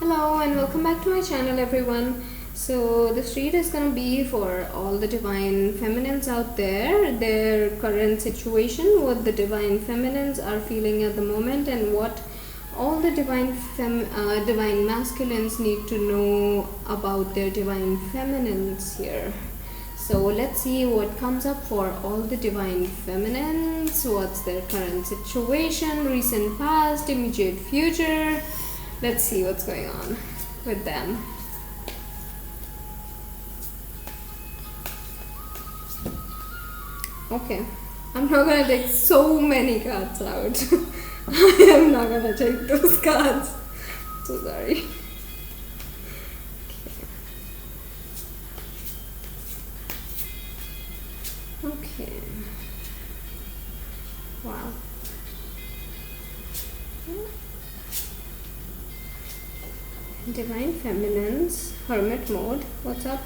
Hello and welcome back to my channel, everyone. So this read is gonna be for all the divine feminines out there, their current situation, what the divine feminines are feeling at the moment, and what all the divine masculines need to know about their divine feminines here. So let's see what comes up for all the divine feminines. What's their current situation, recent past, immediate future. Let's see what's going on with them. Okay, I'm not gonna take so many cards out. I am not gonna take those cards. So sorry. Okay. Wow. Divine feminines, hermit mode. What's up?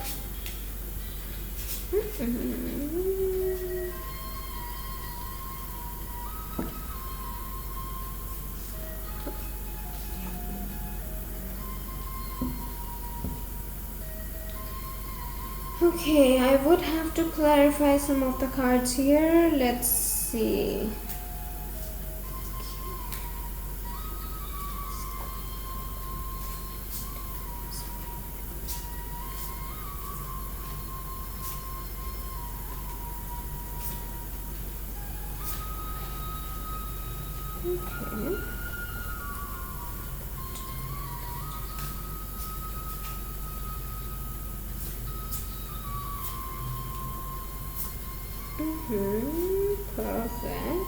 Okay, I would have to clarify some of the cards here. Let's see. Okay. Perfect.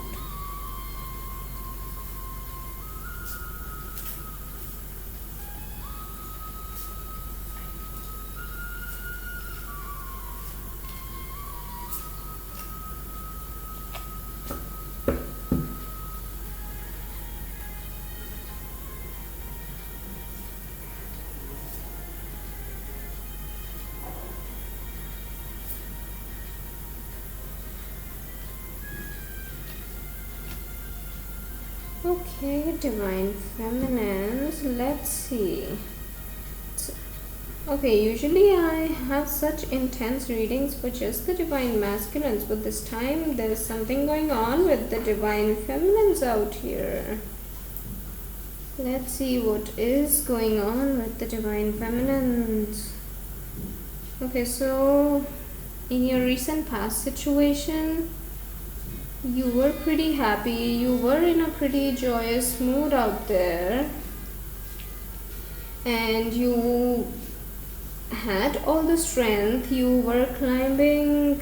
Okay, divine feminines. Let's see. Okay, usually I have such intense readings for just the divine masculines, but this time there's something going on with the divine feminines out here. Let's see what is going on with the divine feminines. Okay, so in your recent past situation, you were pretty happy, you were in a pretty joyous mood out there, and you had all the strength, you were climbing,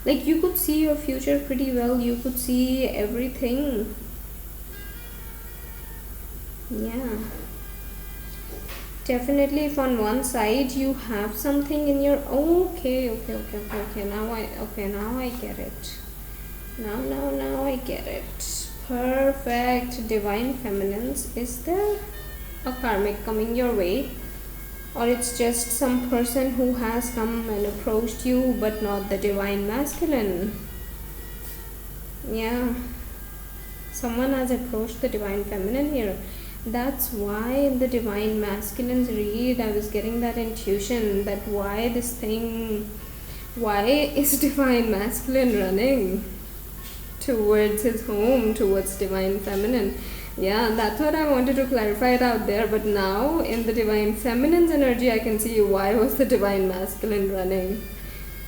like you could see your future pretty well, you could see everything. Yeah, definitely. If on one side you have something in your okay, now I get it. Now I get it. Perfect. Divine feminines. Is there a karmic coming your way? Or it's just some person who has come and approached you but not the divine masculine? Yeah. Someone has approached the divine feminine here. That's why in the divine masculines read I was getting that intuition that why is divine masculine running towards his home, towards divine feminine. Yeah, that's what I wanted to clarify it out there, but now in the divine feminine's energy I can see why was the divine masculine running.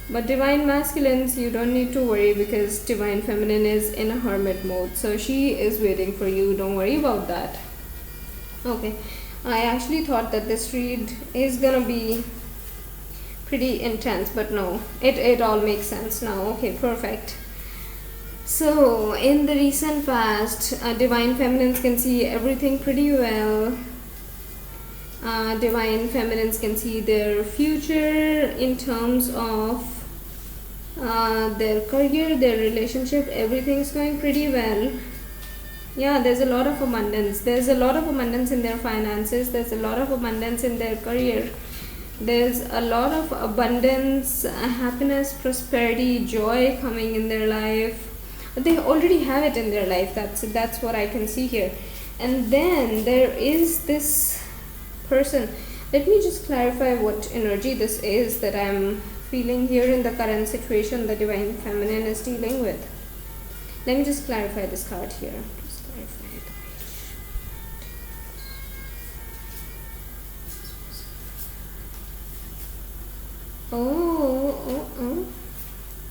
But divine masculines, you don't need to worry because divine feminine is in a hermit mode, so she is waiting for you. Don't worry about that. Okay, I actually thought that this read is gonna be pretty intense, but no, it all makes sense now. Okay, perfect. So, in the recent past, divine feminines can see everything pretty well. Divine feminines can see their future in terms of their career, their relationship, everything's going pretty well. Yeah, there's a lot of abundance. There's a lot of abundance in their finances, there's a lot of abundance in their career. There's a lot of abundance, happiness, prosperity, joy coming in their life. They already have it in their life. That's what I can see here. And then there is this person. Let me just clarify what energy this is that I'm feeling here in the current situation the divine feminine is dealing with. Let me just clarify this card here. Just clarify it. Oh.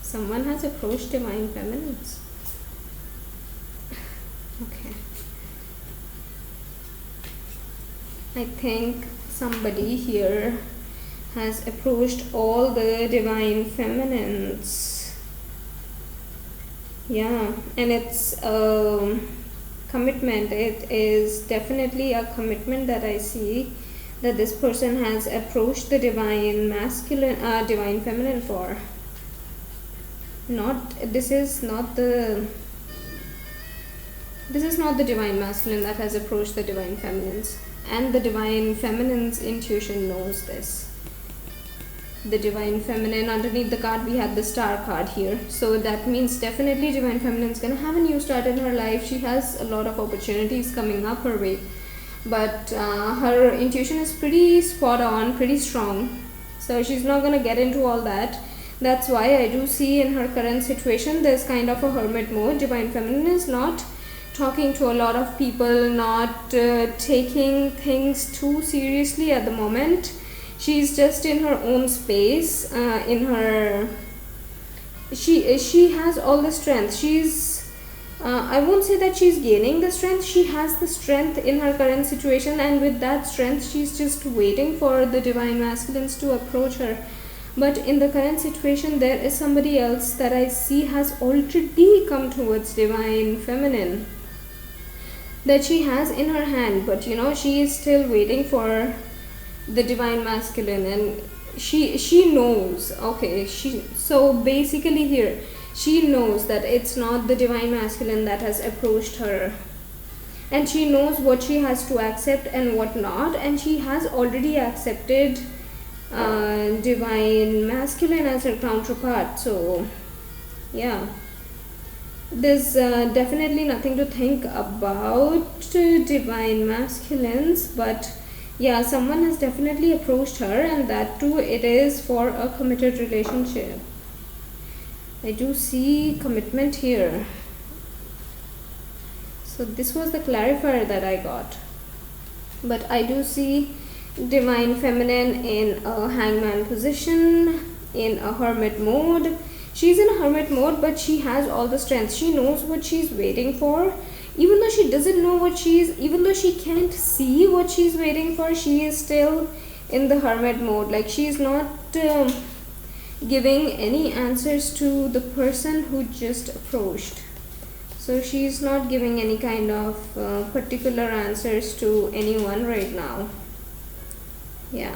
Someone has approached divine feminines. Okay. I think somebody here has approached all the divine feminines. Yeah, and it's a commitment. It is definitely a commitment that I see that this person has approached the divine masculine, divine feminine for. This is not the divine masculine that has approached the divine feminines, and the divine feminine's intuition knows this. The divine feminine, underneath the card we had the star card here, so that means definitely divine feminine is going to have a new start in her life. She has a lot of opportunities coming up her way, but her intuition is pretty spot on, pretty strong, so she's not going to get into all that. That's why I do see in her current situation there's kind of a hermit mode. Divine feminine is not talking to a lot of people, not taking things too seriously at the moment. She's just in her own space. She has all the strength. She's I won't say that she's gaining the strength. She has the strength in her current situation, and with that strength she's just waiting for the divine masculines to approach her. But in the current situation there is somebody else that I see has already come towards divine feminine, that she has in her hand, but she is still waiting for the divine masculine, and she knows. Okay, so basically here she knows that it's not the divine masculine that has approached her, and she knows what she has to accept and what not, and she has already accepted divine masculine as her counterpart. So yeah, there's definitely nothing to think about divine masculines, but yeah, someone has definitely approached her, and that too it is for a committed relationship. I do see commitment here. So this was the clarifier that I got, but I do see divine feminine in a hangman position, in a hermit mode. She's in a hermit mode, but she has all the strength. She knows what she's waiting for, even though she doesn't know even though she can't see what she's waiting for. She is still in the hermit mode. Like, she's not giving any answers to the person who just approached. So she's not giving any kind of particular answers to anyone right now. Yeah.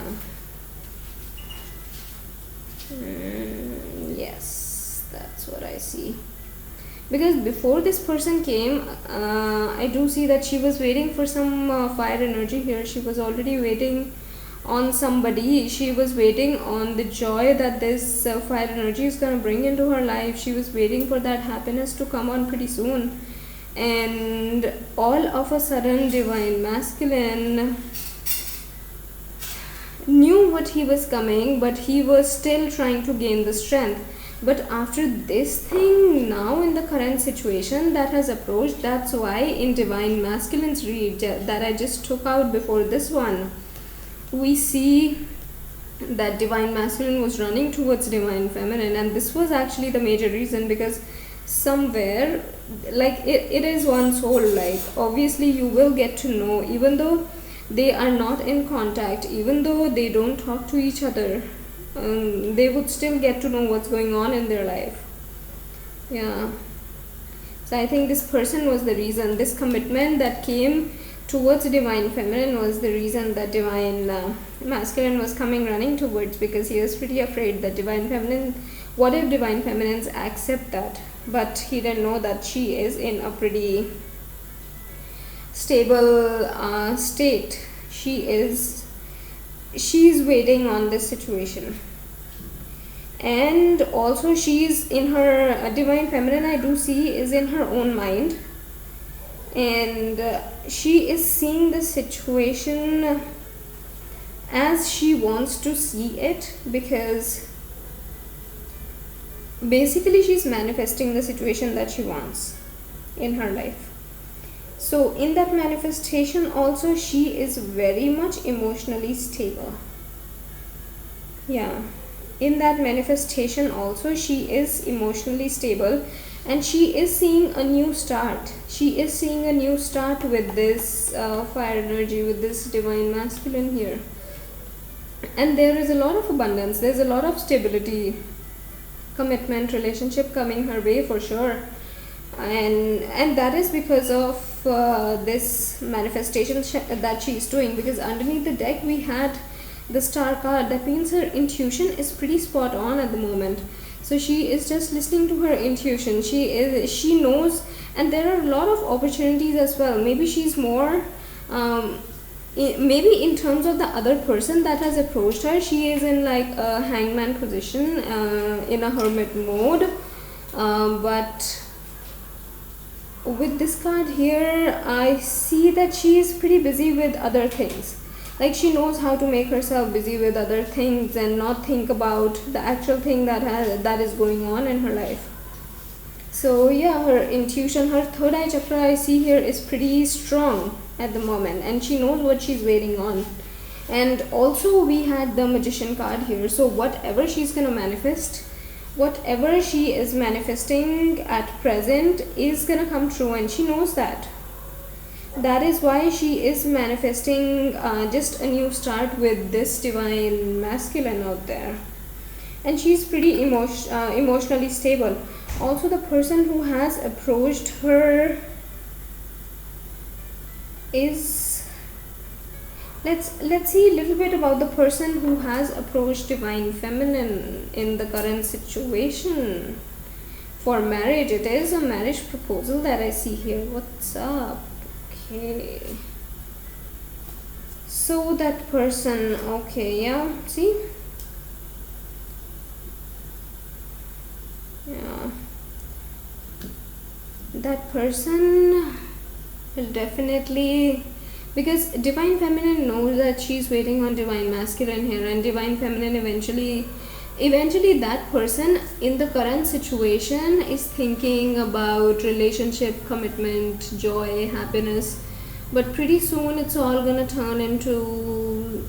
Yes, that's what I see. Because before this person came, I do see that she was waiting for some fire energy here. She was already waiting on somebody. She was waiting on the joy that this fire energy is going to bring into her life. She was waiting for that happiness to come on pretty soon. And all of a sudden, divine masculine knew what he was coming, but he was still trying to gain the strength. But after this thing, now in the current situation that has approached, that's why in divine masculine's read that I just took out before this one, we see that divine masculine was running towards divine feminine, and this was actually the major reason, because somewhere, like, it is one soul. Like, obviously you will get to know, even though they are not in contact, even though they don't talk to each other, they would still get to know what's going on in their life. Yeah. So I think this person was the reason. This commitment that came towards divine feminine was the reason that divine masculine was coming running towards, because he was pretty afraid that divine feminine, what if divine feminines accept that? But he didn't know that she is in a pretty stable state. She's waiting on this situation, and also she's in her divine feminine, I do see, is in her own mind, and she is seeing the situation as she wants to see it, because basically she's manifesting the situation that she wants in her life. So in that manifestation also, she is very much emotionally stable. Yeah, in that manifestation also, she is emotionally stable, and she is seeing a new start. She is seeing a new start with this fire energy, with this divine masculine here. And there is a lot of abundance, there's a lot of stability, commitment, relationship coming her way for sure. And that is because of this manifestation that she's doing, because underneath the deck we had the star card. That means her intuition is pretty spot on at the moment. So she is just listening to her intuition. She knows, and there are a lot of opportunities as well. Maybe she's more maybe in terms of the other person that has approached her, she is in like a hangman position, in a hermit mode, but with this card here, I see that she is pretty busy with other things. Like she knows how to make herself busy with other things and not think about the actual thing that is going on in her life. So yeah, her intuition, her third eye chakra I see here is pretty strong at the moment, and she knows what she's waiting on. And also we had the magician card here. So whatever she's gonna manifest, whatever she is manifesting at present is gonna come true, and she knows that. That is why she is manifesting just a new start with this divine masculine out there. And she's pretty emotionally stable. Also, the person who has approached her is, let's see a little bit about the person who has approached divine feminine in the current situation. For marriage, it is a marriage proposal that I see here. What's up? Okay, so that person, okay, yeah, see, yeah, that person will definitely, because divine feminine knows that she's waiting on divine masculine here, and divine feminine eventually that person in the current situation is thinking about relationship, commitment, joy, happiness, but pretty soon it's all gonna turn into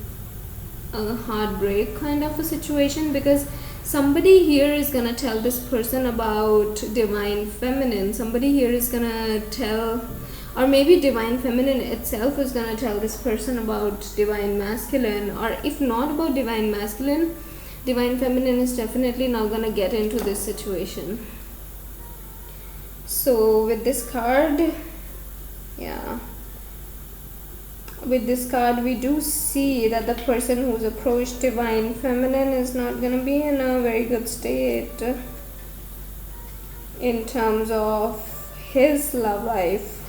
a heartbreak kind of a situation, because somebody here is gonna tell this person about divine feminine. Somebody here is gonna tell, or maybe divine feminine itself is gonna tell this person about divine masculine, or if not about divine masculine, divine feminine is definitely now gonna get into this situation. So with this card, yeah, with this card we do see that the person who's approached divine feminine is not gonna be in a very good state in terms of his love life,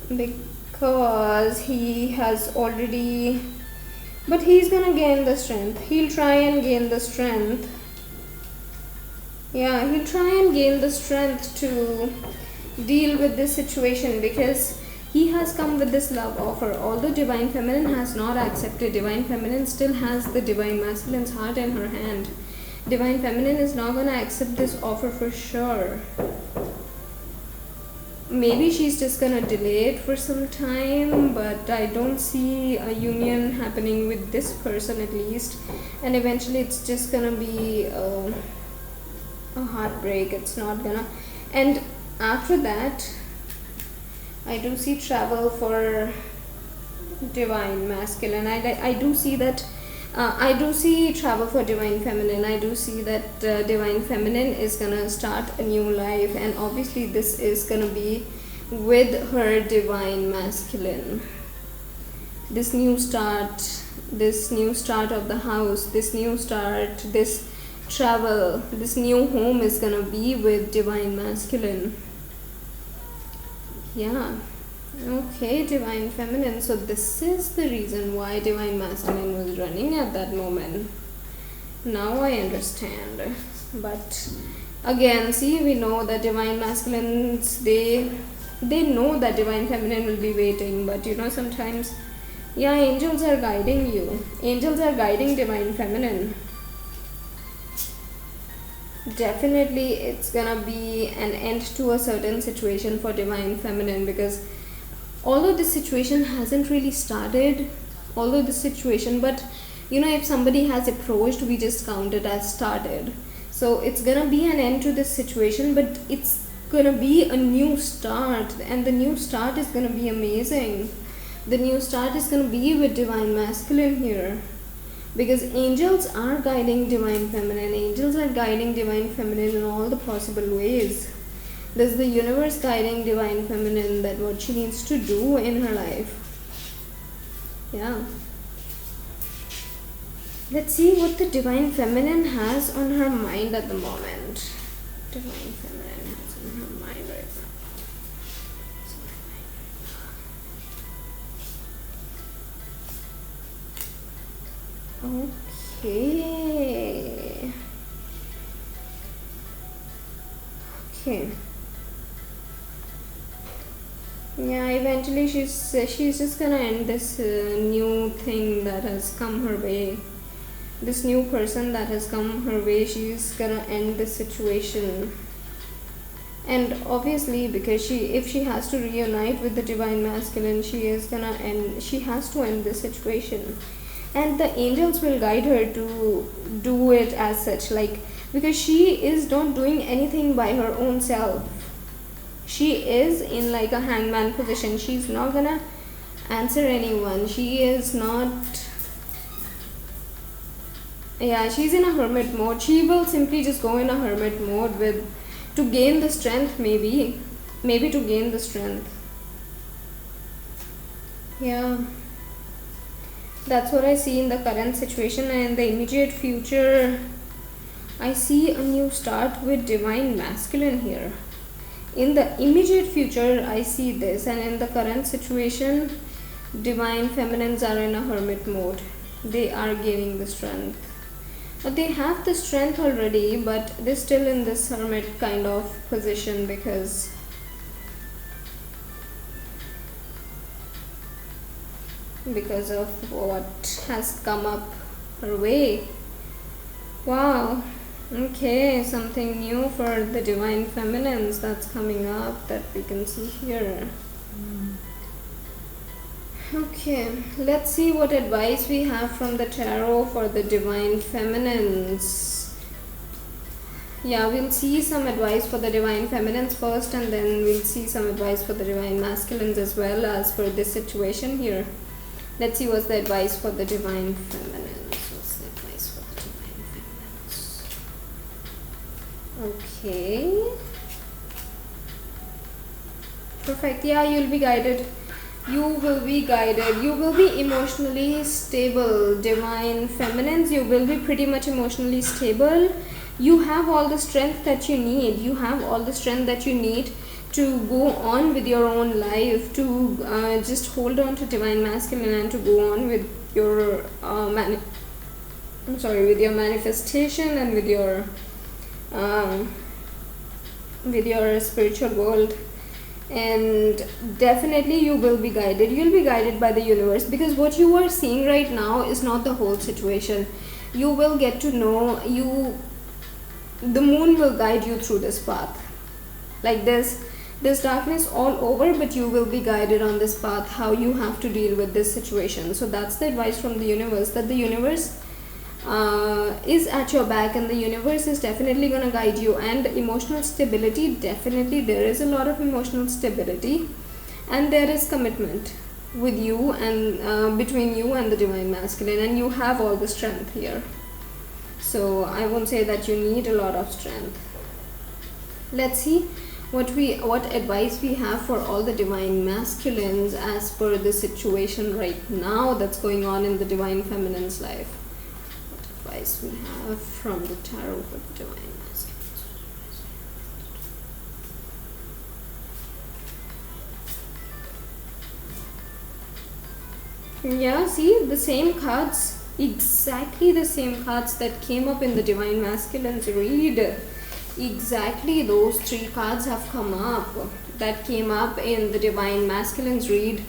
because he has already, but he's gonna gain the strength. He'll try and gain the strength. Yeah, he'll try and gain the strength to deal with this situation, because he has come with this love offer. Although divine feminine has not accepted, divine feminine still has the divine masculine's heart in her hand. Divine feminine is not gonna accept this offer for sure. Maybe she's just gonna delay it for some time, but I don't see a union happening with this person at least, and eventually it's just gonna be a heartbreak. It's not gonna, and after that I do see travel for divine masculine. I do see that I do see travel for divine feminine. I do see that divine feminine is gonna start a new life, and obviously this is gonna be with her divine masculine. This new start of the house, this new start, this travel, this new home is gonna be with divine masculine. Yeah. Okay, divine feminine. So this is the reason why divine masculine was running at that moment. Now I understand. But again, see, we know that divine masculines, they know that divine feminine will be waiting, but you know, sometimes Yeah, angels are guiding you. Angels are guiding divine feminine. Definitely, it's gonna be an end to a certain situation for divine feminine, because although this situation hasn't really started, although this situation, but if somebody has approached, we just count it as started. So it's gonna be an end to this situation, but it's gonna be a new start, and the new start is gonna be amazing. The new start is gonna be with divine masculine here, because angels are guiding divine feminine. Angels are guiding divine feminine in all the possible ways. There's the universe guiding divine feminine that what she needs to do in her life. Yeah. Let's see what the divine feminine has on her mind at the moment. Divine feminine has on her mind right now. Okay. Okay. Yeah, eventually she's just gonna end this new thing that has come her way. This new person that has come her way, she's gonna end this situation. And obviously, because if she has to reunite with the divine masculine, she has to end this situation. And the angels will guide her to do it as such, like, because she is not doing anything by her own self. She is in like a hangman position. She's not gonna answer anyone. She is not. Yeah, she's in a hermit mode. She will simply just go in a hermit mode to gain the strength, maybe to gain the strength. Yeah, that's what I see in the current situation. And in the immediate future, I see a new start with divine masculine here. In the immediate future, I see this, and in the current situation, divine feminines are in a hermit mode. They are gaining the strength. They have the strength already, but they're still in this hermit kind of position because of what has come up her way. Wow. Okay, something new for the divine feminines that's coming up that we can see here. Okay, let's see what advice we have from the tarot for the divine feminines. Yeah, we'll see some advice for the divine feminines first, and then we'll see some advice for the divine masculines as well as for this situation here. Let's see what's the advice for the divine feminines. What's the advice for the divine feminines? Okay. Perfect. Yeah, you'll be guided. You will be guided. You will be emotionally stable. Divine feminines, you will be pretty much emotionally stable. You have all the strength that you need. You have all the strength that you need to go on with your own life, to just hold on to divine masculine and to go on with your with your manifestation and with your spiritual world. And definitely you will be guided. You'll be guided by the universe, because what you are seeing right now is not the whole situation. You will get to know the moon will guide you through this path. Like there's darkness all over, but you will be guided on this path, how you have to deal with this situation. So that's the advice from the universe, that the universe is at your back, and the universe is definitely going to guide you. And emotional stability, definitely there is a lot of emotional stability, and there is commitment with you and between you and the divine masculine, and you have all the strength here. So I won't say that you need a lot of strength. Let's see what advice we have for all the divine masculines as per the situation right now that's going on in the divine feminine's life. What advice we have from the tarot for the divine masculines. Yeah, see the same cards, exactly the same cards that came up in the divine masculine's read. Exactly those three cards have come up that came up in the divine masculine's read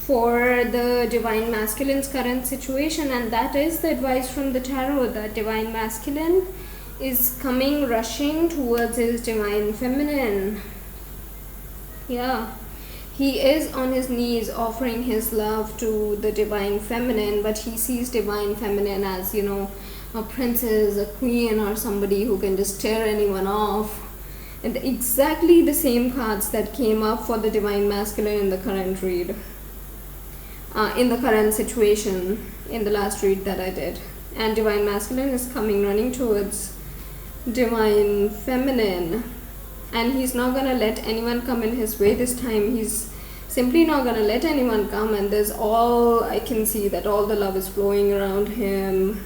for the divine masculine's current situation, and that is the advice from the tarot, that divine masculine is coming rushing towards his divine feminine. Yeah, he is on his knees offering his love to the divine feminine, but he sees divine feminine as, you know, a princess, a queen, or somebody who can just tear anyone off. And exactly the same cards that came up for the divine masculine in the current read, in the current situation, in the last read that I did. And divine masculine is coming running towards divine feminine, and he's not gonna let anyone come in his way this time. He's simply not gonna let anyone come, and there's all I can see, that all the love is flowing around him.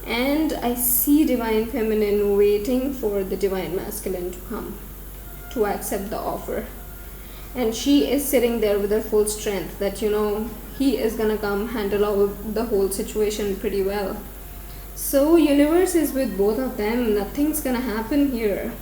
And I see divine feminine waiting for the divine masculine to come, to accept the offer. And she is sitting there with her full strength, that, you know, he is gonna come handle all the whole situation pretty well. So universe is with both of them, nothing's gonna happen here.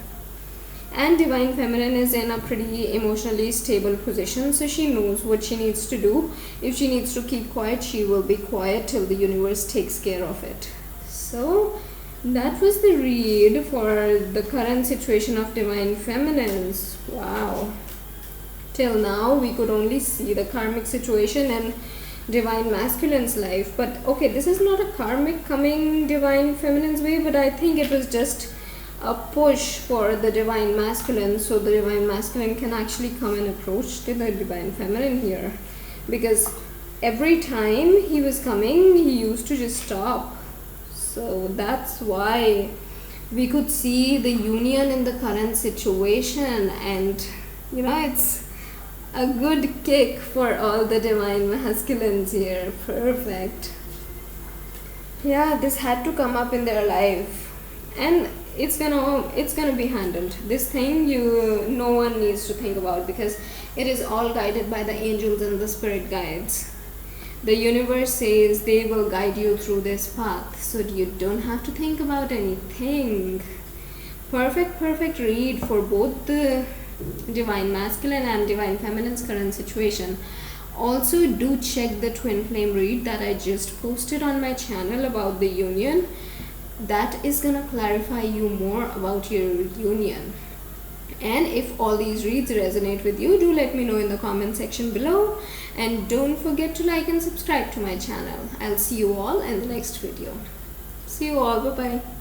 And divine feminine is in a pretty emotionally stable position, so she knows what she needs to do. If she needs to keep quiet, she will be quiet till the universe takes care of it. So that was the read for the current situation of divine feminines. Wow. Till now we could only see the karmic situation in divine masculine's life, but okay, this is not a karmic coming divine feminine's way, but I think it was just a push for the divine masculine, so the divine masculine can actually come and approach to the divine feminine here, because every time he was coming he used to just stop. So that's why we could see the union in the current situation, and you know, it's a good kick for all the divine masculines here. Perfect. Yeah, this had to come up in their life, and it's gonna be handled. This thing, no one needs to think about, because it is all guided by the angels and the spirit guides. The universe says they will guide you through this path, so you don't have to think about anything. Perfect read for both the divine masculine and divine feminine's current situation. Also, do check the twin flame read that I just posted on my channel about the union. That is gonna clarify you more about your union. And if all these reads resonate with you, do let me know in the comment section below, and don't forget to like and subscribe to my channel. I'll see you all in the next video. See you all, bye bye.